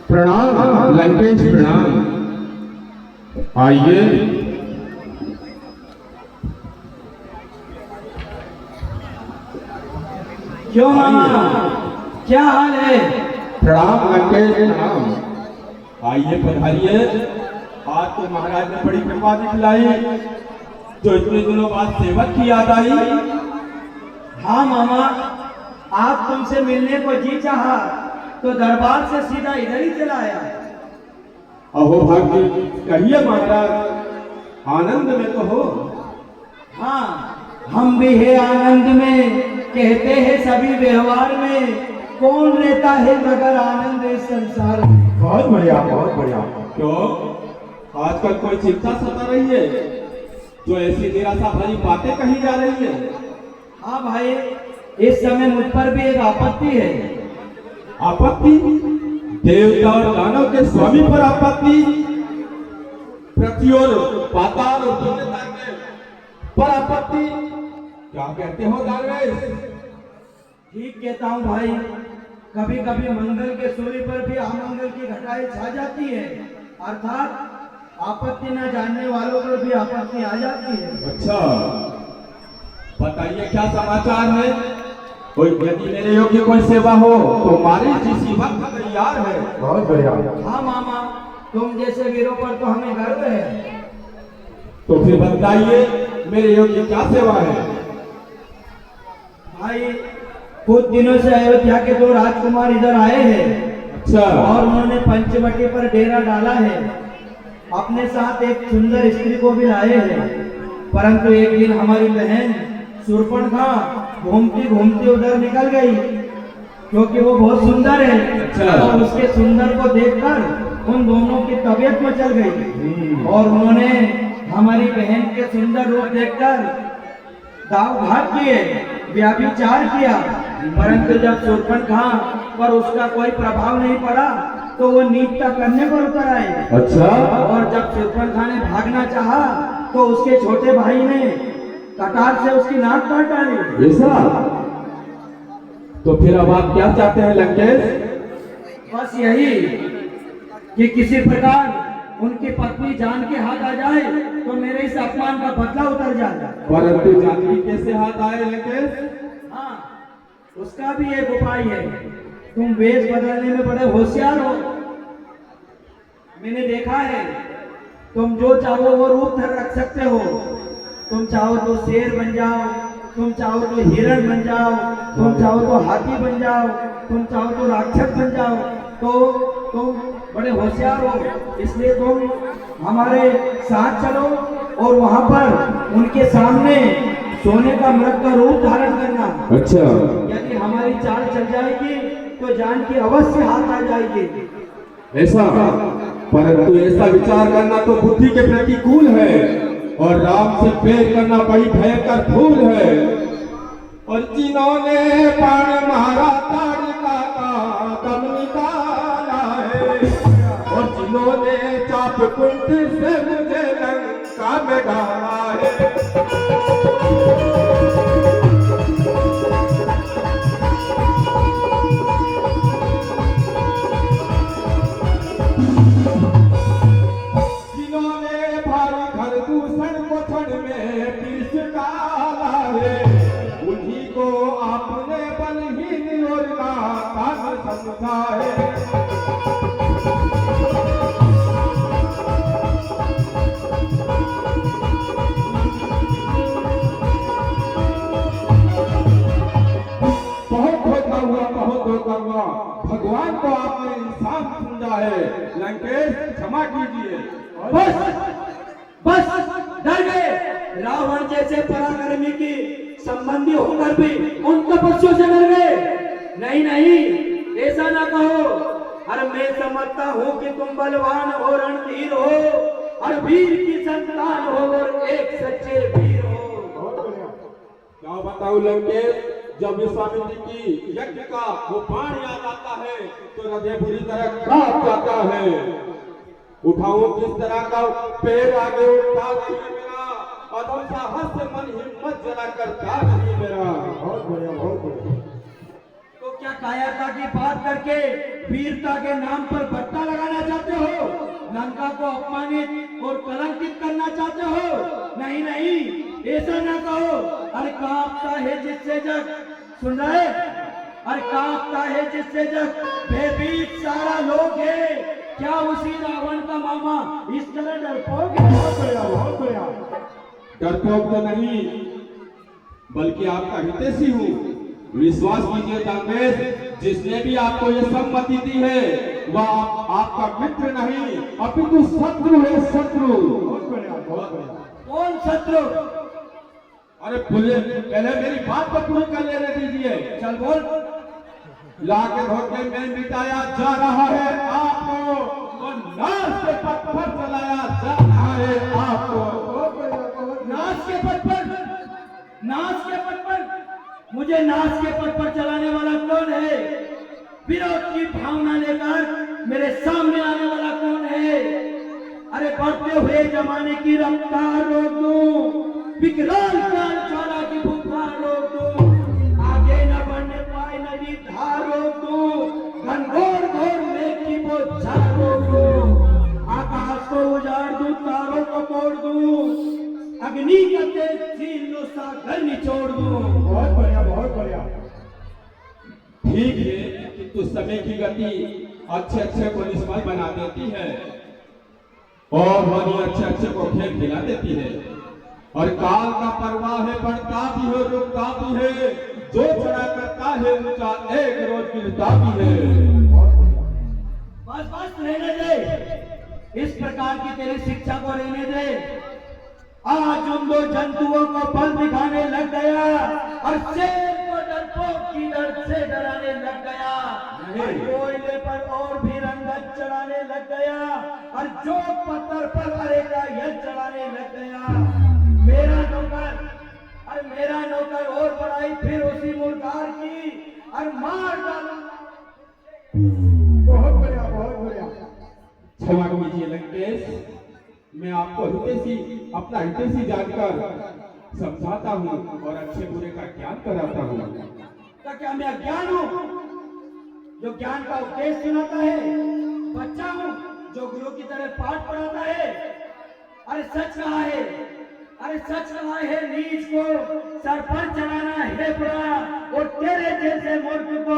प्रणाम लंकेश, प्रणाम। आइए। क्यों मामा, क्या हाल है? प्रणाम लंकेश, प्रणाम। आइए, पधारिए। आज तो महाराज ने बड़ी कृपा दिखलाई, जो इतने दिनों बाद सेवक की याद आई। हाँ मामा, आप तुमसे मिलने को जी चाहा तो दरबार से सीधा इधर ही चला आया। अहो भाग्य, कहिए महाराज, आनंद में तो हो। हाँ, हम भी है आनंद में। कहते हैं सभी व्यवहार में, कौन रहता है मगर आनंद इस संसार में। बहुत बढ़िया, बहुत बढ़िया। क्यों आजकल कोई चिंता सता रही है, जो ऐसी निराशा भरी बातें कही जा रही है? हाँ भाई, इस समय मुझ पर भी एक आपत्ति है। आपत्ति? देवता और दानव के स्वामी पर आपत्ति? पृथ्वी और पाताल और दुनिया पर आपत्ति? क्या कहते हो दानवेश? ठीक कहता हूँ भाई। कभी कभी मंगल के सूर्य पर भी अमंगल की घटाएं छा जाती है, अर्थात आपत्ति न जानने वालों पर भी आपत्ति आ जाती है। अच्छा, बताइए क्या समाचार है? कोई यदि मेरे योग्य कोई सेवा हो तो मारी जिसी वक्त तैयार है। बहुत बढ़िया। हाँ मामा, तुम जैसे वीरों पर तो हमें गर्व है। तो फिर बताइए मेरे योग्य क्या सेवा है? भाई, कुछ दिनों से अयोध्या के दो राजकुमार इधर आए हैं। अच्छा। और उन्होंने पंचवटी पर डेरा डाला है। अपने साथ एक सुंदर स्त्री को भी लाए हैं। परंतु एक दिन हमारी बहन शूर्पणखा घूमती घूमती उधर निकल गई, क्योंकि वो बहुत सुंदर है। अच्छा। और उसके सुंदर को देखकर उन दोनों की तबीयत मचल गई और उन्होंने हमारी बहन के सुंदर रूप देखकर दाव घात किए, व्याभिचार किया। परंतु जब शूर्पणखा पर उसका कोई प्रभाव नहीं पड़ा तो वो नीचता करने पर उतर आए। अच्छा। और जब शूर्पणखा ने भागना चाहा तो उसके छोटे भाई ने कटार से उसकी नाक काट डाली। ऐसा? तो फिर अब आप क्या चाहते हैं लंकेश? बस यही कि किसी प्रकार उनकी पत्नी जान के हाथ आ जाए तो मेरे इस अपमान का बदला उतर जाए। परंतु जानवी कैसे हाथ आए लंकेश? हाँ, उसका भी एक उपाय है। तुम वेश बदलने में बड़े होशियार हो। मैंने देखा है, तुम जो चाहो वो रूप धर रख सकते हो। तुम चाहो तो शेर बन जाओ, तुम चाहो तो हिरण बन जाओ, तुम चाहो तो हाथी बन जाओ, तुम चाहो तो राक्षस बन जाओ। तो तुम बड़े होशियार हो, इसलिए तुम हमारे साथ चलो और वहां पर उनके सामने सोने का मृग का रूप धारण करना। अच्छा। यदि हमारी चाल चल जाएगी तो जान की अवश्य हाथ आ जाएगी। ऐसा? परंतु ऐसा विचार करना तो बुद्धि के प्रतिकूल है और राम से प्रेम करना बड़ी भयंकर भूल है। और जिन्होंने प्राण मारा ताड़का का दम निकाला है, और जिन्होंने चाप कुंठ से मुझे लंका में डाला है। भगवान को आपने इंसान समझा है। लंकेश, क्षमा कीजिए। बस बस, डर गए। रावण जैसे पराक्रमी की संबंधी होकर भी उन तपस्या से डर गए। नहीं नहीं, ऐसा ना कहो। अरे मैं समझता हूँ कि तुम बलवान हो, रणधीर हो और वीर की संतान हो और एक सच्चे वीर हो। क्या बताऊं लंकेश, जब विश्वामित्र की यज्ञ का वो बाण याद आता है तो हृदय बुरी तरह कांप जाता है। उठाऊं किस तरह का पैर आगे उठा नहीं मेरा, अदम साहस से मन हिम्मत जलाकर प्यार नहीं मेरा। बहुत बढ़िया, बहुत बढ़िया। तो क्या कायरता की बात करके वीरता के नाम पर बट्टा लगाना चाहते हो? लंका को अपमानित और कलंकित करना चाहते हो? नहीं नहीं, ऐसा ना कहो। अरे कांपता है जिससे जग, सुन रहे? अरे कांपता है जिससे जग, भयभीत सारा लोग है। क्या उसी रावण का मामा इस तरह डरपोक है? बहुत बढ़िया, बहुत बढ़िया। डरपोक तो नहीं, बल्कि आपका हितैषी हूँ। विश्वास कीजिए दानवेश, जिसने भी आपको ये सम्मति दी है वह आपका मित्र नहीं अपितु शत्रु है, शत्रु। बहुत बढ़िया, बहुत बढ़िया। कौन शत्रु? अरे पहले मेरी बात तो पूरी कर लेने दीजिए। चल बोल। लाके धोखे में मिटाया जा रहा है आपको और नाश के पथ पर चलाया जा रहा है आपको। बहुत बढ़िया, बहुत नाश के पथ पर, नाश के पथ पर, मुझे नाश के पथ पर चलाने वाला कौन है? विरोध की भावना लेकर मेरे सामने आने वाला कौन है? अरे बढ़ते हुए जमाने की रफ्तार रोक दूं, विकराल काल ज्वाला की फुफकार रोक दूं, आगे न बढ़ने पाए नदी धार रोक दूं, घनघोर घोर मेघ की बौछार रोक दूं, आकाश को उजाड़ दूं, तारों को तोड़ दूं, अग्नि का तेज छीन लो, सागर निचोड़ दूं। बहुत बढ़िया, बहुत बढ़िया। ठीक है, किंतु समय की गति अच्छे अच्छे को निष्फल बना देती है और वही अच्छे अच्छे को खेल खिला देती है। और काल का परवाह है, बढ़ता भी है, रुकता भी है, जो चढ़ा करता है ऊंचा एक रोज गिरता भी है। बस बस रहने दे, इस प्रकार की तेरी शिक्षा को रहने दे। आज उन दो जंतुओं को बल दिखाने लग गया और शेर को डरपोक की दर्द से डराने लग गया, और कोयले पर और भी रंगत चढ़ाने लग गया, और जो पत्थर पर अरेगा यह चढ़ाने लग गया। मेरा नौकर, और मेरा नौकर और बढ़ाई फिर उसी मुर्दार की और मार डाला। बहुत बढ़िया, बहुत बढ़िया। क्षमा कीजिए लंकेश, मैं आपको हितैषी, अपना हितैषी जानकर समझाता हूँ और अच्छे बुरे का ज्ञान कराता हूँ। तो क्या मैं अज्ञान हूँ जो ज्ञान का उपदेश सुनाता है? बच्चा हूँ जो गुरु की तरह पाठ पढ़ाता है? अरे सच कहा है, अरे सच कहा है, नीच को सर पर चढ़ाना है बुरा और तेरे जैसे मूर्ख को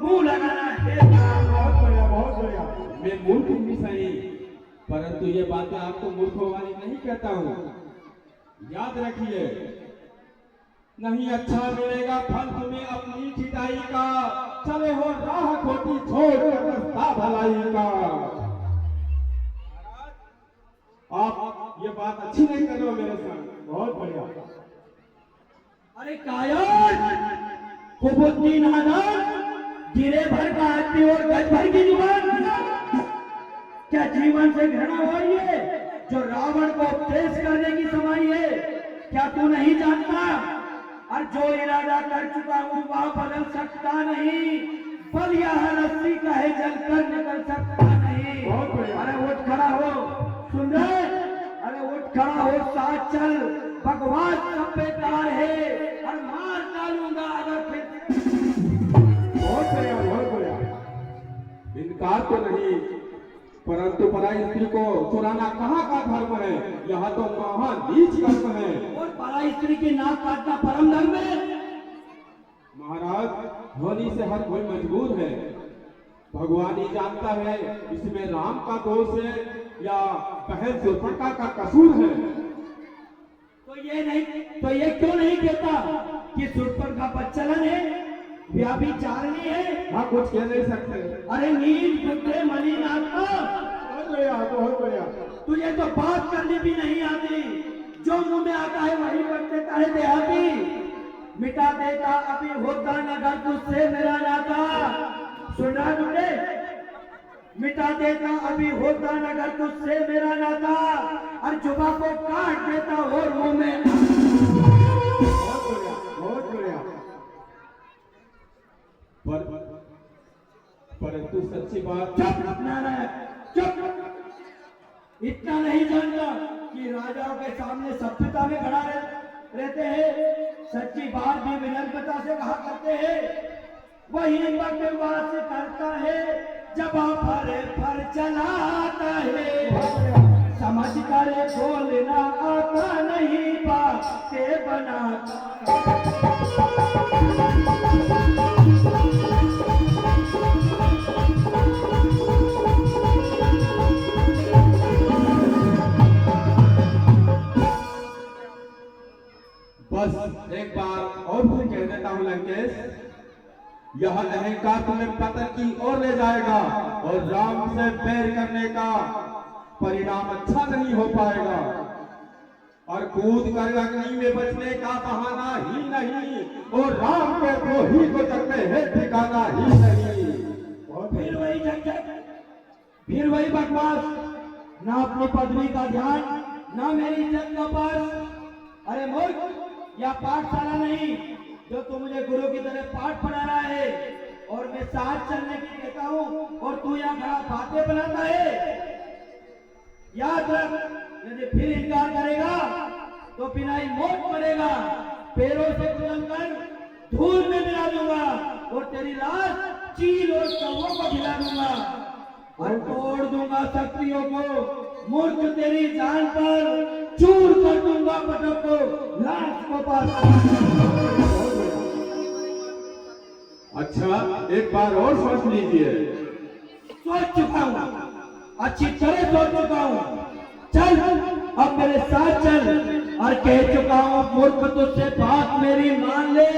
मुंह लगाना है बुरा। बहुत बढ़िया, बहुत बढ़िया। मैं मूर्ख भी सही, परंतु ये बातें आपको मूर्खों वाली नहीं कहता हूँ। याद रखिए, नहीं अच्छा मिलेगा फल तुम्हें अपनी ठिठाई का, चले हो राह खोटी छोड़ रास्ता भलाई का। आप ये बात अच्छी नहीं कर रहे हो मेरे साथ। बहुत बढ़िया। अरे कायर, कुबुद्दीन नादान, गिरे भर का आदमी और गज भर की जुबान। क्या जीवन से घृणा हो रही है जो रावण को उपदेश करने की समय है? क्या तू नहीं जानता? और जो इरादा कर चुका हूँ वह बदल सकता नहीं, बल यह रस्सी का है जल कर निकल सकता नहीं। बहुत बढ़िया। अरे उठ खड़ा हो, सुन रहे? अरे उठ खड़ा हो, साथ चल, भगवान सब बेकार है और मार डालूंगा अगर फिर। बहुत बढ़िया, बहुत बढ़िया। इनकार तो नहीं, परंतु पराई स्त्री को चुराना कहाँ का धर्म है? यहाँ तो महा नीच कर्म है। और पराई स्त्री की नाक काटना परम धर्म है? महाराज, होली से हर कोई मजबूर है। भगवान ही जानता है इसमें राम का दोष है या बहन शूर्पणखा का कसूर है। तो ये क्यों नहीं कहता कि शूर्पणखा बच्चलन है, व्याभिचारिणी है? हाँ, कुछ कह नहीं सकते। अरे नीच बुद्धे मलिन आत्मा, बहुत बढ़िया, बहुत बढ़िया। तुझे तो बात करनी भी नहीं आती, जो मुंह में आता है वही कर देता है देहाती। मिटा देता अभी होता न अगर तुझसे मेरा नाता, सुन रहा तुझे? मिटा देता अभी होता न अगर तुझसे मेरा नाता, और जुबा को काट देता और मुंह में। बहुत बढ़िया, बहुत बढ़िया। परंतु सच्ची बात, चुप नारायण, चुप। इतना नहीं जानता कि राजाओं के सामने सभ्यता में खड़ा रहते हैं, सच्ची बात भी विनम्रता से कहा करते हैं। वही बकवास करता है जब फर चलाता है, समझ कर बोलना आता नहीं, बातें बनाता। बस एक बार और फिर कह देता हूं लंकेश, यह अहंकार तुम्हें पतन की ओर ले जाएगा और राम से बैर करने का परिणाम अच्छा नहीं हो पाएगा। और कूद कर अग्नि में बचने का बहाना ही नहीं, और राम के द्रोही को चलते हैं ठिकाना ही नहीं। फिर वही झंझट, फिर वही बकवास, ना अपनी पदवी का ध्यान, ना मेरी इज्जत का पास। अरे मूर्ख, यह पाठशाला नहीं जो तू मुझे गुरु की तरह पाठ पढ़ा रहा है, और मैं साथ चलने की कहता हूँ और तू यहाँ खड़ा बातें बनाता है। याद रख, यदि फिर इनकार करेगा तो पिनाई मौत मरेगा। पैरों से कुचलकर धूल में मिला दूंगा और तेरी लाश चील और कौवों को खिला दूंगा और तोड़ दूंगा शक्तियों को। मूर्ख, तेरी जान पर चूर कर दूंगा पटक को, लाश को पास। अच्छा, एक बार और सोच लीजिए। सोच चुका हूँ, अच्छी तरह सोच चुका हूँ। चल, अब मेरे साथ चल। और कह चुका हूँ मूर्ख, तुझसे बात मेरी मान ले।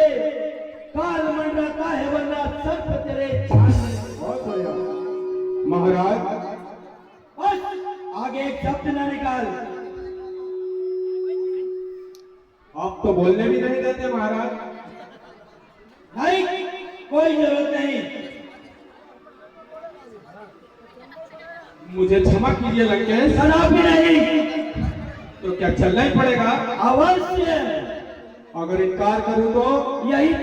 काल मंडराता है वरना सर्प तेरे छान ले। बहुत बढ़िया। महाराज, बस आगे एक शब्द न निकाल। आप तो बोलने भी नहीं देते महाराज। नहीं, कोई जरूरत नहीं। मुझे क्षमा कीजिए लंकेश। शराब भी नहीं। तो क्या चलना ही पड़ेगा? अवश्य। अगर इनकार करूं तो? यही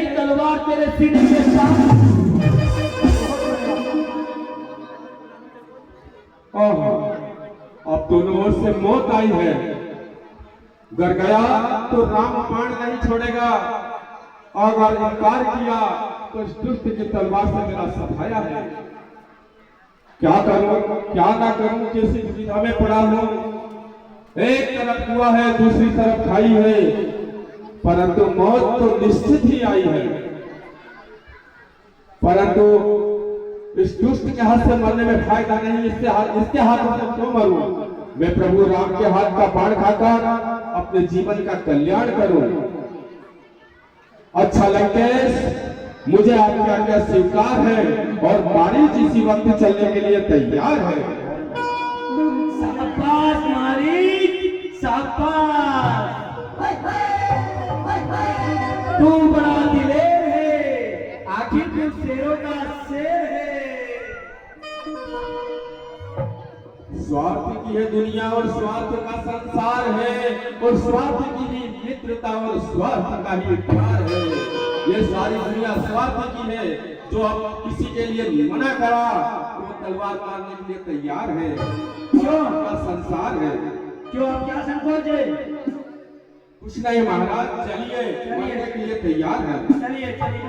तलवार तेरे सीने के साथ। अब दोनों ओर से मौत आई है। घर गया तो रामबाण नहीं छोड़ेगा, अगर इनकार किया तो इस दुष्ट की तलवार से मेरा सफाया है। क्या करूं, क्या ना करूं, किसी दुविधा में पड़ा हूं। एक तरफ कुआं है, दूसरी तरफ खाई है, परंतु मौत तो निश्चित ही आई है। परंतु इस दुष्ट के हाथ से मरने में फायदा नहीं, इसके हाथों से क्यों मरूं? मैं प्रभु राम के हाथ का बाण खाकर अपने जीवन का कल्याण करूं। अच्छा लंकेश, मुझे आपकी आज्ञा स्वीकार है और मारीच इसी वक्त चलने के लिए तैयार है। शाबाश मारीच, शाबाश। तू बड़ा दिलेर है, आखिर तू शेरों का शेर है। स्वार्थ की है दुनिया और स्वार्थ का संसार है, और स्वार्थ की ही मित्रता और स्वार्थ का ही प्यार है। ये सारी दुनिया स्वार्थ की है, जो अब किसी के लिए मना करा तो तलवार मारने के लिए तैयार है। क्यों? का संसार है। क्यों, आप क्या संकोच है? कुछ नहीं महाराज, चलिए, मरने के लिए तैयार है। चलिए चलिए।